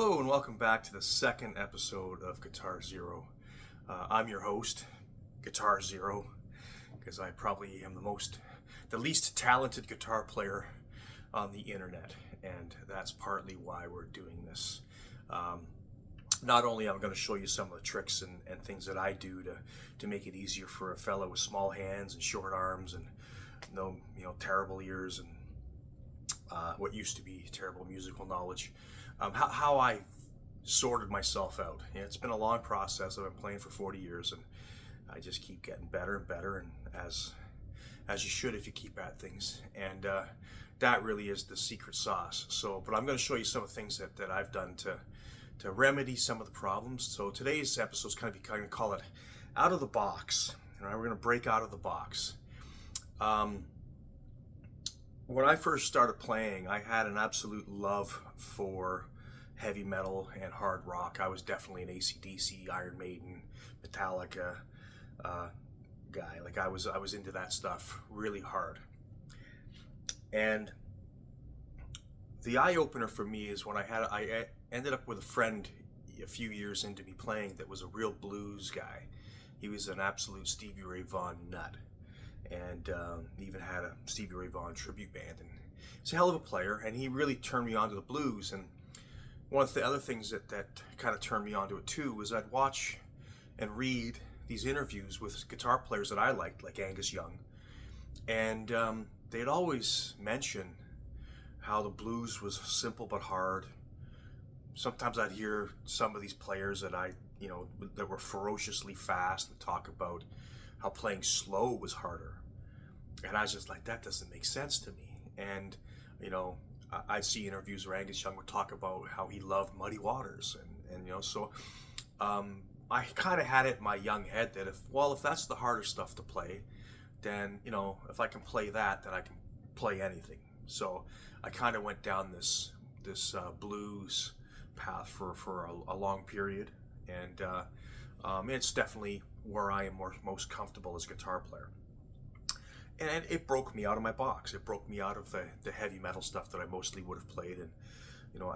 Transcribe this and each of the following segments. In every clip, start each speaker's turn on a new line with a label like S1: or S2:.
S1: Hello and welcome back to the second episode of Guitar Zero. I'm your host, Guitar Zero, because I probably am the least talented guitar player on the internet, and that's partly why we're doing this. Not only am I going to show you some of the tricks and things that I do to make it easier for a fellow with small hands and short arms and no terrible ears and what used to be terrible musical knowledge. How I sorted myself out. It's been a long process. I've been playing for 40 years, and I just keep getting better and better, and as you should if you keep at things. And that really is the secret sauce. But I'm going to show you some of the things that I've done to remedy some of the problems. So today's episode is kind of call it out of the box. All right, we're going to break out of the box. When I first started playing, I had an absolute love for heavy metal and hard rock. I was definitely an AC/DC, Iron Maiden, Metallica guy. Like I was into that stuff really hard. And the eye opener for me is when I ended up with a friend a few years into me playing that was a real blues guy. He was an absolute Stevie Ray Vaughan nut. And even had a Stevie Ray Vaughan tribute band, and he's a hell of a player, and he really turned me on to the blues. And one of the other things that kind of turned me on to it too was I'd watch and read these interviews with guitar players that I liked, like Angus Young, and they'd always mention how the blues was simple but hard. Sometimes I'd hear some of these players that that were ferociously fast and talk about how playing slow was harder, and I was just like, that doesn't make sense to me. And I see interviews where Angus Young would talk about how he loved Muddy Waters, and so I kind of had it in my young head that if that's the harder stuff to play, then if I can play that, then I can play anything. So I kind of went down this blues path for a long period, and it's definitely where I am most comfortable as a guitar player. And it broke me out of my box. It broke me out of the heavy metal stuff that I mostly would have played. And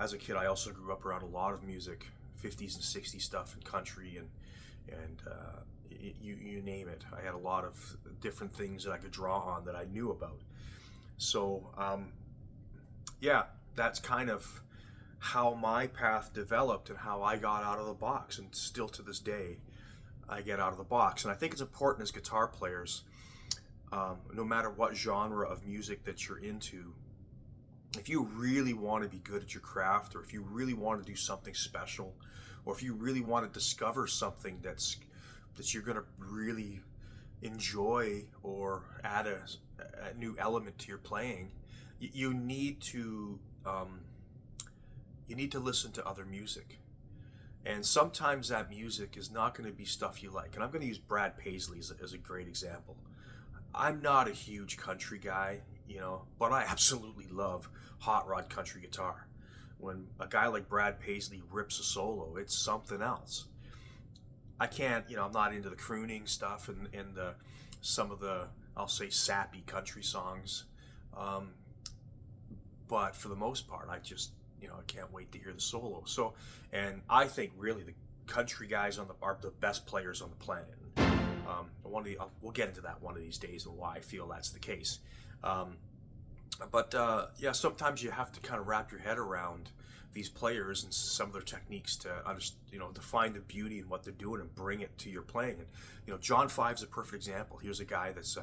S1: as a kid, I also grew up around a lot of music, 50s and 60s stuff, and country, and you name it. I had a lot of different things that I could draw on that I knew about. So that's kind of how my path developed and how I got out of the box, and still to this day I get out of the box. And I think it's important as guitar players, no matter what genre of music that you're into, if you really want to be good at your craft, or if you really want to do something special, or if you really want to discover something that you're going to really enjoy or add a new element to your playing, you need to listen to other music. And sometimes that music is not going to be stuff you like. And I'm going to use Brad Paisley as a great example. I'm not a huge country guy, but I absolutely love hot rod country guitar. When a guy like Brad Paisley rips a solo, it's something else. I can't, I'm not into the crooning stuff and some of the, I'll say, sappy country songs. But for the most part, I just, I can't wait to hear the solo. So, and I think really the country guys are the best players on the planet. We'll get into that one of these days and why I feel that's the case. Sometimes you have to kind of wrap your head around these players and some of their techniques to to find the beauty in what they're doing and bring it to your playing. And John Five's a perfect example. Here's a guy that's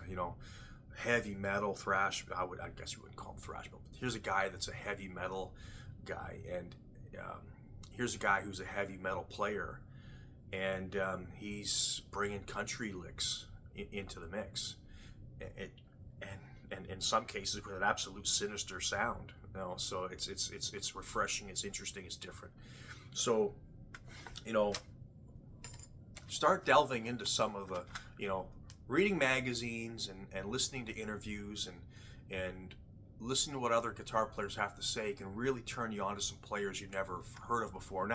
S1: heavy metal thrash. I guess you wouldn't call him thrash, but here's a guy that's a heavy metal guy, and here's a guy who's a heavy metal player, and he's bringing country licks into the mix, and in some cases with an absolute sinister sound. So it's refreshing, it's interesting, it's different. So start delving into some of the reading magazines and listening to interviews and listening to what other guitar players have to say can really turn you on to some players you've never heard of before. And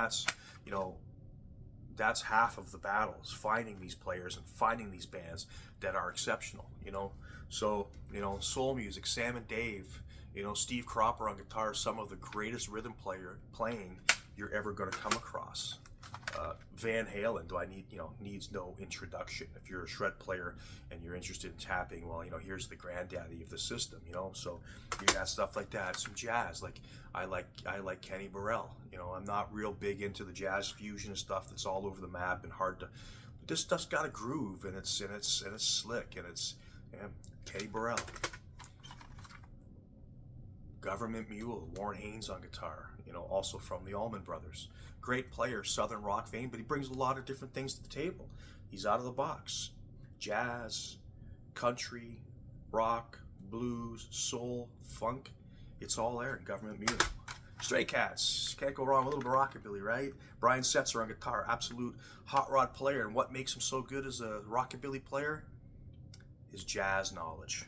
S1: that's half of the battle, is finding these players and finding these bands that are exceptional. So soul music, Sam and Dave, Steve Cropper on guitar, some of the greatest rhythm playing you're ever going to come across. Van Halen, needs no introduction. If you're a shred player and you're interested in tapping, well, here's the granddaddy of the system, so you got stuff like that. Some jazz, like I like Kenny Burrell. I'm not real big into the jazz fusion stuff that's all over the map and hard to, but this stuff's got a groove, and it's slick, and it's Kenny Burrell. Government Mule, Warren Haynes on guitar, also from the Allman Brothers. Great player, Southern rock vein, but he brings a lot of different things to the table. He's out of the box. Jazz, country, rock, blues, soul, funk, it's all there in Government Mule. Stray Cats, can't go wrong with a little bit of rockabilly, right? Brian Setzer on guitar, absolute hot rod player, and what makes him so good as a rockabilly player? His jazz knowledge.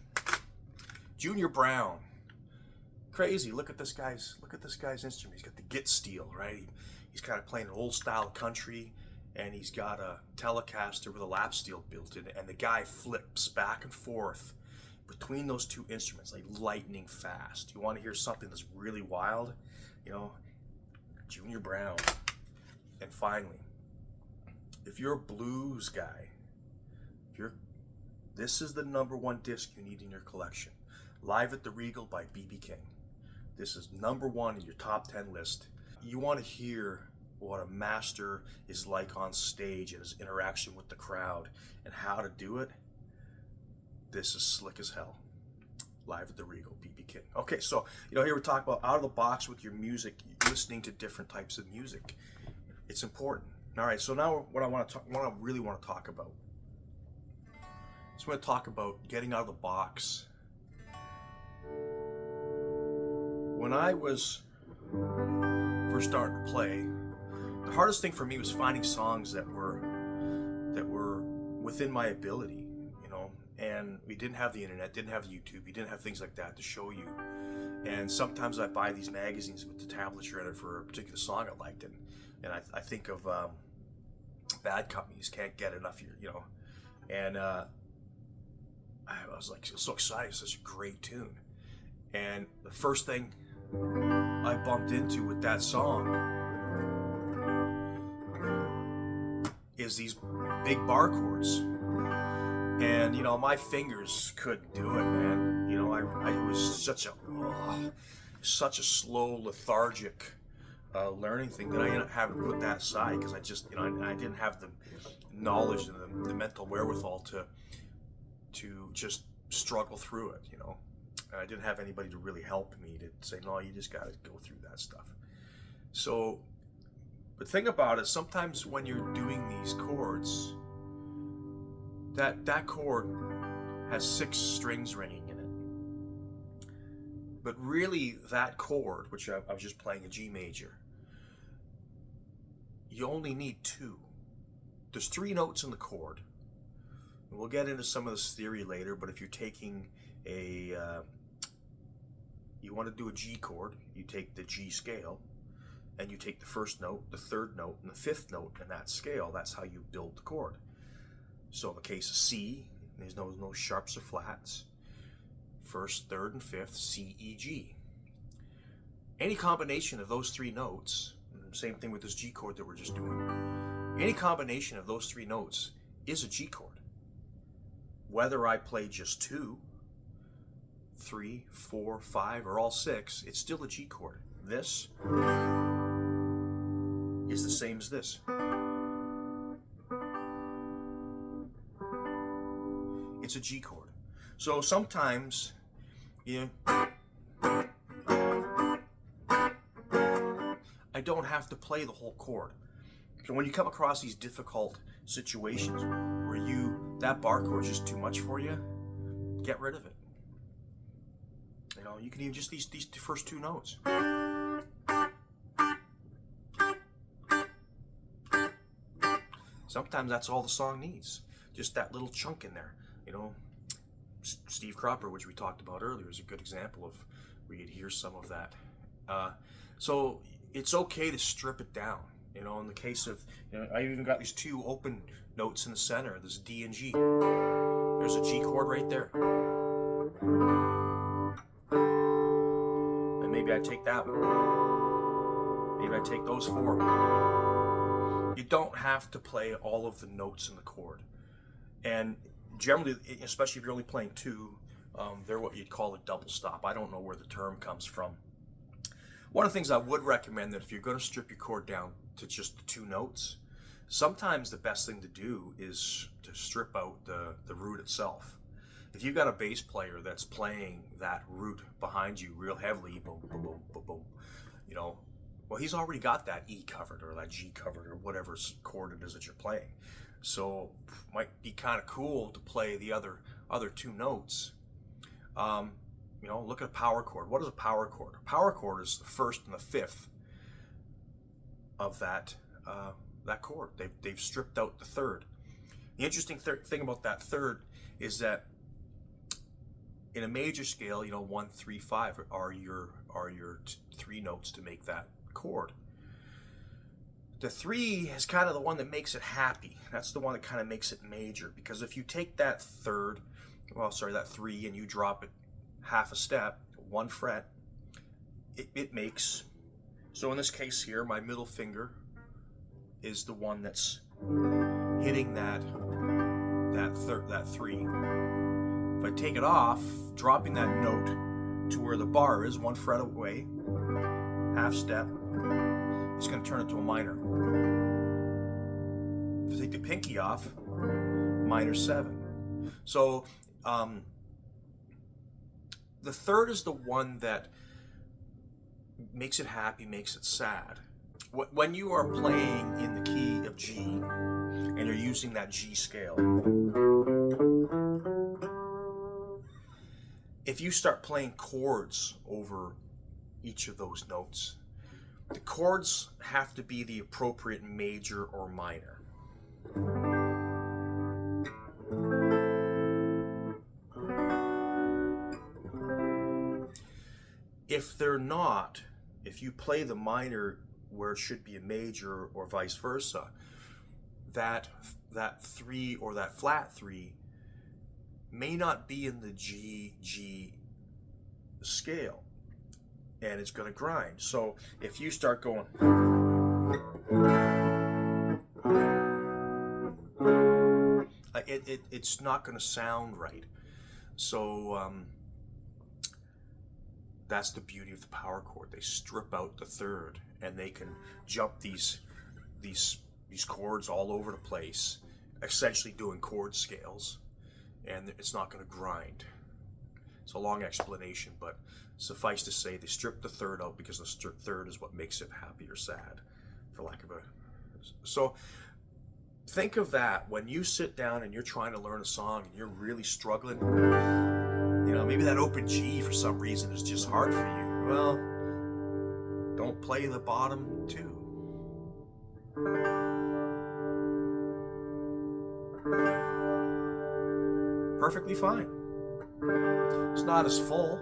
S1: Junior Brown, crazy. Look at this guy's instrument. He's got the git steel, right? He's kind of playing an old style country, and he's got a Telecaster with a lap steel built in it, and the guy flips back and forth between those two instruments like lightning fast. You want to hear something that's really wild? Junior Brown. And finally, if you're a blues guy, this is the #1 disc you need in your collection. Live at the Regal by B.B. King. This is #1 in your top 10 list. You want to hear what a master is like on stage and his interaction with the crowd and how to do it. This is slick as hell. Live at the Regal, B.B. King. Okay, so here we're talking about out of the box with your music, listening to different types of music. It's important. All right, so now what I really want to talk about. So I'm going to talk about getting out of the box. When I was first starting to play, the hardest thing for me was finding songs that were within my ability, and we didn't have the internet, didn't have YouTube, we didn't have things like that to show you. And sometimes I buy these magazines with the tablature in it for a particular song I liked, and I think of Bad Companies, Can't Get Enough, and I was like so excited. It's such a great tune. And the first thing I bumped into with that song is these big bar chords. And, my fingers couldn't do it, man. It was such a slow, lethargic learning thing that I ended up having to put that aside because I just, I didn't have the knowledge and the mental wherewithal to just struggle through it, And I didn't have anybody to really help me to say, no, you just got to go through that stuff. So, but think about it, sometimes when you're doing these chords, that chord has 6 strings ringing in it. But really that chord, which I was just playing a G major, you only need 2. There's 3 notes in the chord. And we'll get into some of this theory later, but if you're taking you want to do a G chord, you take the G scale, and you take the first note, the third note, and the 5th note in that scale. That's how you build the chord. So in the case of C, there's no sharps or flats. 1st, 3rd, and 5th, C, E, G. Any combination of those 3 notes, same thing with this G chord that we're just doing, any combination of those 3 notes is a G chord. Whether I play just 2, 3, 4, 5, or all 6, it's still a G chord. This is the same as this. It's a G chord. So sometimes, I don't have to play the whole chord. So when you come across these difficult situations where that bar chord is just too much for you, get rid of it. You can even just these first 2 notes. Sometimes that's all the song needs. Just that little chunk in there. Steve Cropper, which we talked about earlier, is a good example of where you'd hear some of that. So it's okay to strip it down. In the case of, I even got these 2 open notes in the center, this D and G. There's a G chord right there. And maybe I take that one. Maybe I take those 4. You don't have to play all of the notes in the chord. And generally, especially if you're only playing 2, they're what you'd call a double stop. I don't know where the term comes from. One of the things I would recommend, that if you're going to strip your chord down to just the 2 notes, sometimes the best thing to do is to strip out the root itself. If you've got a bass player that's playing that root behind you real heavily, boom, boom, boom, boom, boom, you know, well, he's already got that E covered or that G covered or whatever chord it is that you're playing. So it might be kind of cool to play the other 2 notes. You know, look at a power chord. What is a power chord? A power chord is the 1st and the 5th of that chord. They've stripped out the 3rd. The interesting thing about that 3rd is that in a major scale, you know, 1, 3, 5 are your 3 notes to make that chord. The 3 is kind of the one that makes it happy. That's the one that kind of makes it major, because if you take that 3rd, that 3, and you drop it half a step, 1 fret, it makes, so in this case here, my middle finger is the one that's hitting that 3. If I take it off, dropping that note to where the bar is, 1 fret away, half step, it's going to turn it to a minor. If I take the pinky off, minor 7. So the 3rd is the one that makes it happy, makes it sad. When you are playing in the key of G and you're using that G scale, if you start playing chords over each of those notes, the chords have to be the appropriate major or minor. If they're not, if you play the minor where it should be a major or vice versa, that 3 or that flat 3 may not be in the G scale, and it's going to grind. So if you start going, it's not going to sound right. So that's the beauty of the power chord. They strip out the 3rd, and they can jump these chords all over the place, essentially doing chord scales, and it's not going to grind. It's a long explanation, but suffice to say, they strip the 3rd out because the 3rd is what makes it happy or sad, for lack of a... So think of that when you sit down and you're trying to learn a song and you're really struggling. You know, maybe that open G for some reason is just hard for you. Well, don't play the bottom 2. Perfectly fine. It's not as full.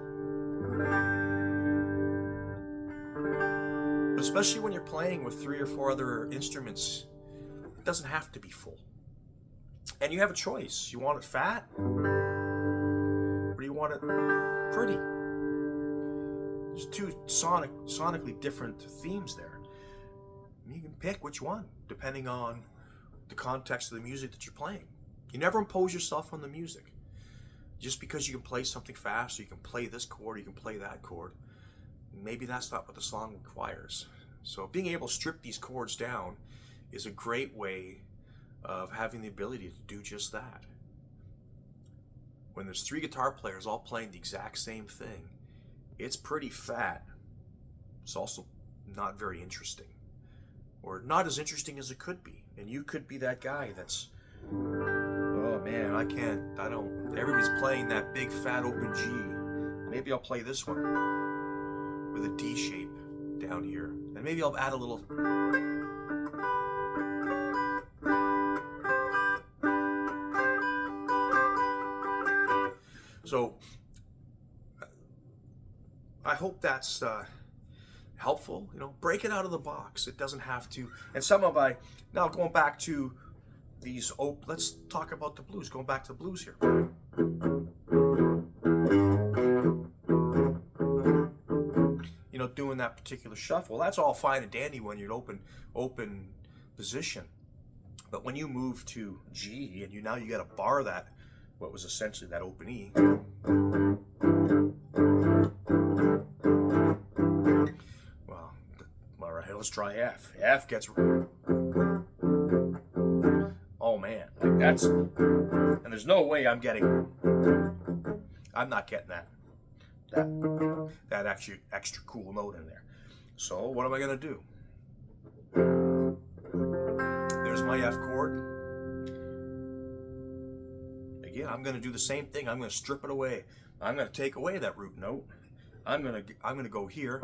S1: But especially when you're playing with 3 or 4 other instruments, it doesn't have to be full. And you have a choice. You want it fat? Or do you want it pretty? There's 2 sonically different themes there. You can pick which one, depending on the context of the music that you're playing. You never impose yourself on the music. Just because you can play something fast, or you can play this chord, or you can play that chord, maybe that's not what the song requires. So being able to strip these chords down is a great way of having the ability to do just that. When there's 3 guitar players all playing the exact same thing, it's pretty fat. It's also not very interesting, or not as interesting as it could be. And you could be that guy that's, oh man, I don't, everybody's playing that big fat open G. Maybe I'll play this one with a D shape down here. And maybe I'll add a little. So I hope that's helpful. You know, break it out of the box. It doesn't have to. And now going back to these, let's talk about the blues. Going back to the blues here. You know, doing that particular shuffle. That's all fine and dandy when you're in open position. But when you move to G and now you got to bar that, what was essentially that open E. Well, all right, let's try F. F gets, oh man, like that's, and there's no way I'm not getting that extra cool note in there. So what am I gonna do? There's my F chord. Again, I'm going to do the same thing. I'm going to strip it away. I'm going to take away that root note. I'm going to go here.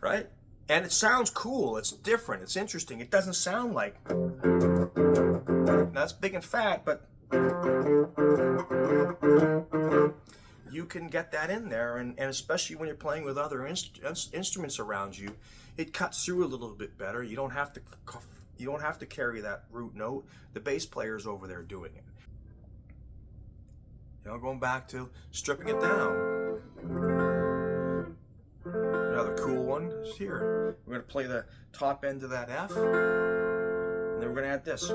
S1: Right? And it sounds cool. It's different. It's interesting. It doesn't sound like, that's big and fat, but you can get that in there, and especially when you're playing with other instruments around you, it cuts through a little bit better. You don't have to carry that root note. The bass player's over there doing it. Going back to stripping it down. Another cool one is here. We're going to play the top end of that F, and then we're going to add this.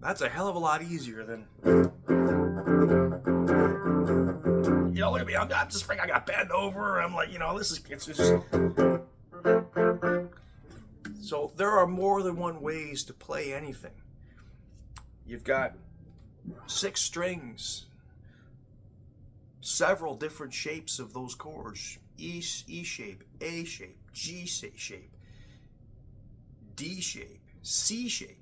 S1: That's a hell of a lot easier than, look at me, I'm just I got bent over, I'm like, it's just. So there are more than one ways to play anything. You've got 6 strings, several different shapes of those chords, E shape, A shape, G shape, D shape, C shape.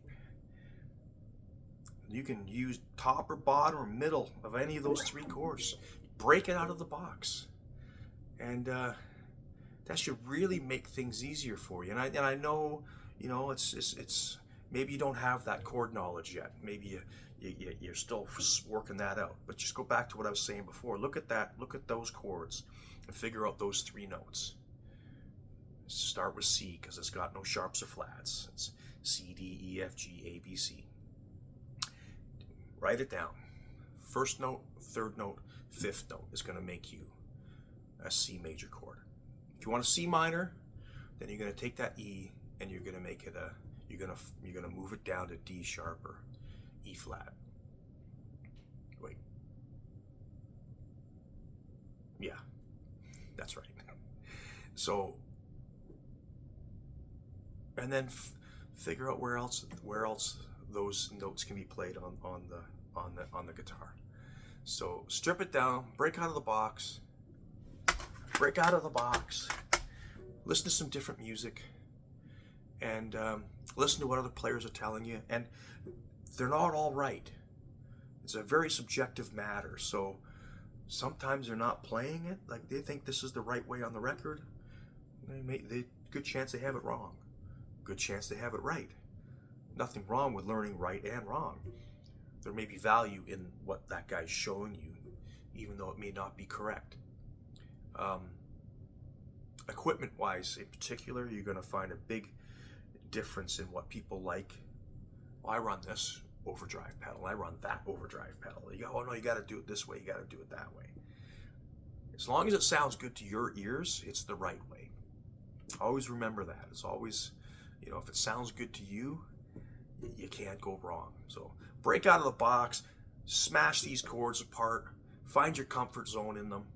S1: You can use top or bottom or middle of any of those 3 chords. Break it out of the box, and that should really make things easier for you. And I know, it's maybe you don't have that chord knowledge yet. Maybe you're still working that out. But just go back to what I was saying before. Look at that. Look at those chords, and figure out those 3 notes. Start with C because it's got no sharps or flats. It's C, D, E, F, G, A, B, C. Write it down. First note, third note, fifth note is going to make you a C major chord. If you want a C minor, then you're going to take that E and you're going to make it you're going to move it down to D sharp or E flat. Wait. Yeah, that's right. So, and then figure out where else those notes can be played on the guitar. So strip it down, break out of the box, listen to some different music, and listen to what other players are telling you. And they're not all right. It's a very subjective matter. So sometimes they're not playing it like they think this is the right way on the record. Good chance they have it wrong. Good chance they have it right. Nothing wrong with learning right and wrong. There may be value in what that guy's showing you, even though it may not be correct. Equipment-wise, in particular, you're going to find a big difference in what people like. Well, I run this overdrive pedal. I run that overdrive pedal. You go, oh no, you got to do it this way. You got to do it that way. As long as it sounds good to your ears, it's the right way. Always remember that. It's always, if it sounds good to you, you can't go wrong. So break out of the box, smash these chords apart, find your comfort zone in them,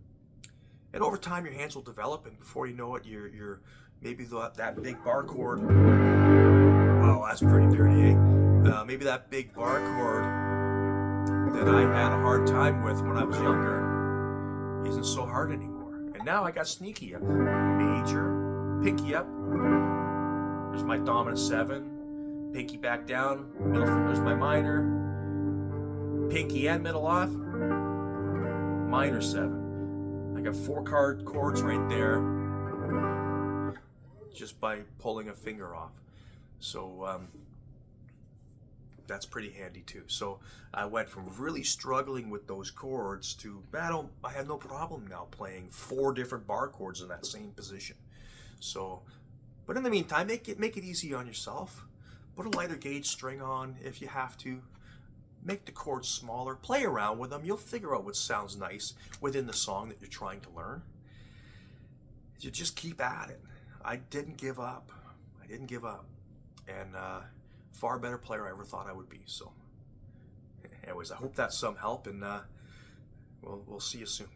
S1: and over time your hands will develop, and before you know it, you're maybe that big bar chord. Oh, that's pretty dirty, eh? Maybe that big bar chord that I had a hard time with when I was younger. isn't so hard anymore. And now I got sneaky. Major, pinky up. There's my dominant 7. Pinky back down. Middle finger's my minor. Pinky and middle off. Minor 7. I got 4 chords right there just by pulling a finger off. So that's pretty handy too. So I went from really struggling with those chords to I have no problem now playing 4 different bar chords in that same position. So, but in the meantime, make it easy on yourself. Put a lighter gauge string on if you have to. Make the chords smaller. Play around with them. You'll figure out what sounds nice within the song that you're trying to learn. You just keep at it. I didn't give up. And far better player I ever thought I would be. So anyways, I hope that's some help, and we'll see you soon.